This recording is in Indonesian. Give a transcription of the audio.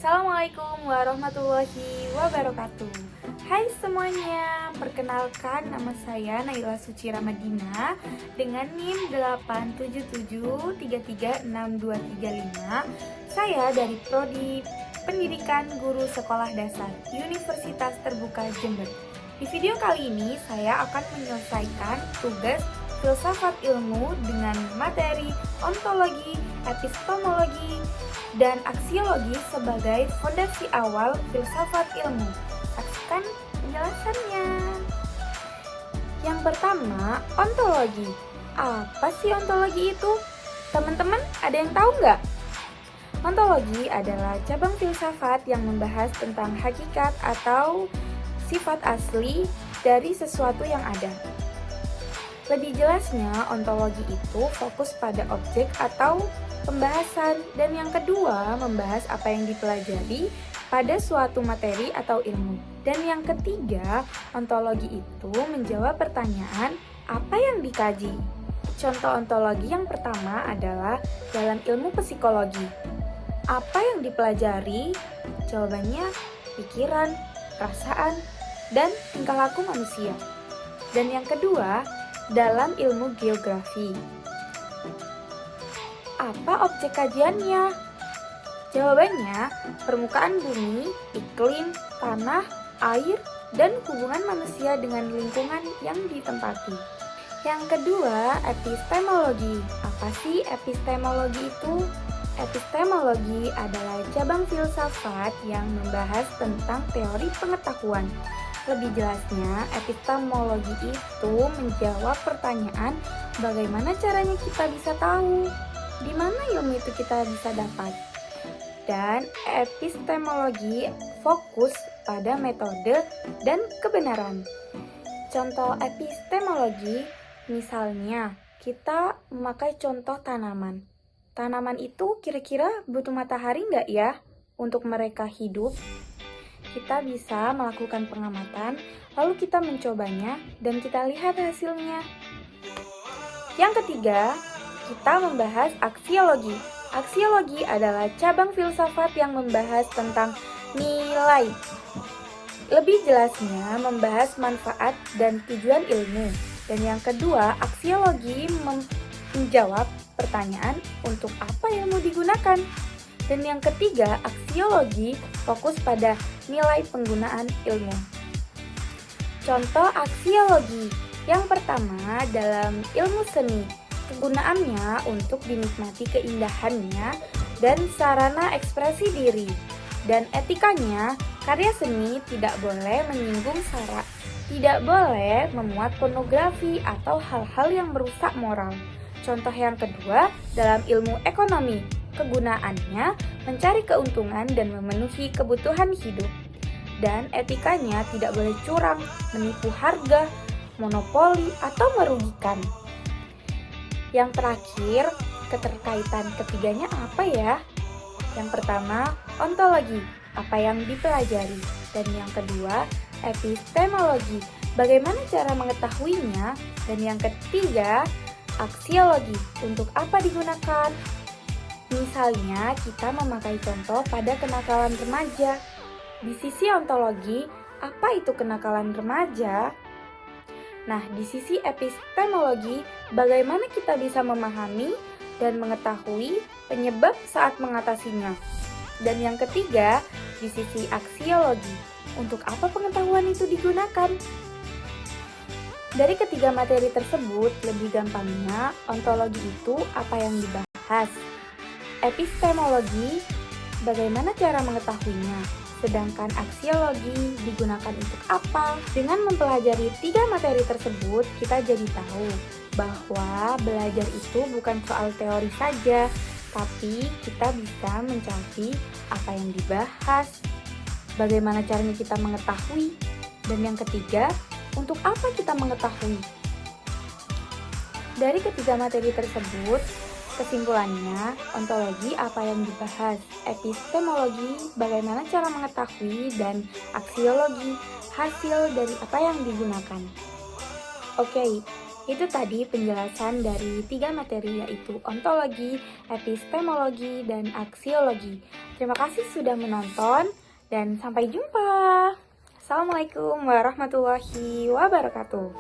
Assalamualaikum warahmatullahi wabarakatuh. Hai semuanya, perkenalkan nama saya Naila Suci Ramadina dengan NIM 877336235. Saya dari Prodi Pendidikan Guru Sekolah Dasar Universitas Terbuka Jember. Di video kali ini saya akan menyelesaikan tugas filsafat ilmu dengan materi ontologi, epistemologi, dan aksiologi sebagai fondasi awal filsafat ilmu. Saksikan penjelasannya. Yang pertama, ontologi. Apa sih ontologi itu? Teman-teman, ada yang tahu nggak? Ontologi adalah cabang filsafat yang membahas tentang hakikat atau sifat asli dari sesuatu yang ada. Lebih jelasnya, ontologi itu fokus pada objek atau pembahasan, dan yang kedua membahas apa yang dipelajari pada suatu materi atau ilmu. Dan yang ketiga, ontologi itu menjawab pertanyaan apa yang dikaji. Contoh ontologi yang pertama adalah dalam ilmu psikologi. Apa yang dipelajari? Jawabannya pikiran, perasaan, dan tingkah laku manusia. Dan yang kedua, dalam ilmu geografi. Apa objek kajiannya? Jawabannya, permukaan bumi, iklim, tanah, air, dan hubungan manusia dengan lingkungan yang ditempati. Yang kedua, epistemologi. Apa sih epistemologi itu? Epistemologi adalah cabang filsafat yang membahas tentang teori pengetahuan. Lebih jelasnya, epistemologi itu menjawab pertanyaan bagaimana caranya kita bisa tahu, di mana ilmu itu kita bisa dapat. Dan epistemologi fokus pada metode dan kebenaran. Contoh epistemologi, misalnya kita memakai contoh tanaman. Tanaman itu kira-kira butuh matahari nggak ya untuk mereka hidup? Kita bisa melakukan pengamatan, lalu kita mencobanya, dan kita lihat hasilnya. Yang ketiga, kita membahas aksiologi. Aksiologi adalah cabang filsafat yang membahas tentang nilai. Lebih jelasnya, membahas manfaat dan tujuan ilmu. Dan yang kedua, aksiologi menjawab pertanyaan untuk apa ilmu digunakan. Dan yang ketiga, aksiologi fokus pada nilai penggunaan ilmu. Contoh aksiologi. Yang pertama, dalam ilmu seni, kegunaannya untuk dinikmati keindahannya dan sarana ekspresi diri. Dan etikanya, karya seni tidak boleh menyinggung sara, tidak boleh memuat pornografi atau hal-hal yang merusak moral. Contoh yang kedua, dalam ilmu ekonomi, kegunaannya mencari keuntungan dan memenuhi kebutuhan hidup. Dan etikanya tidak boleh curang, menipu harga, monopoli, atau merugikan. Yang terakhir, keterkaitan ketiganya apa ya? Yang pertama, ontologi, apa yang dipelajari. Dan yang kedua, epistemologi, bagaimana cara mengetahuinya. Dan yang ketiga, aksiologi, untuk apa digunakan. Misalnya, kita memakai contoh pada kenakalan remaja. Di sisi ontologi, apa itu kenakalan remaja? Nah, di sisi epistemologi, bagaimana kita bisa memahami dan mengetahui penyebab saat mengatasinya. Dan yang ketiga, di sisi aksiologi, untuk apa pengetahuan itu digunakan? Dari ketiga materi tersebut, lebih gampangnya, ontologi itu apa yang dibahas. Epistemologi, bagaimana cara mengetahuinya, sedangkan aksiologi digunakan untuk apa? Dengan mempelajari tiga materi tersebut, kita jadi tahu bahwa belajar itu bukan soal teori saja, tapi kita bisa mencari apa yang dibahas, bagaimana caranya kita mengetahui, dan yang ketiga, untuk apa kita mengetahui. Dari ketiga materi tersebut, kesimpulannya, ontologi apa yang dibahas, epistemologi bagaimana cara mengetahui, dan aksiologi hasil dari apa yang digunakan. Oke, Itu tadi penjelasan dari 3 materi, yaitu ontologi, epistemologi, dan aksiologi. Terima kasih sudah menonton dan sampai jumpa. Assalamualaikum warahmatullahi wabarakatuh.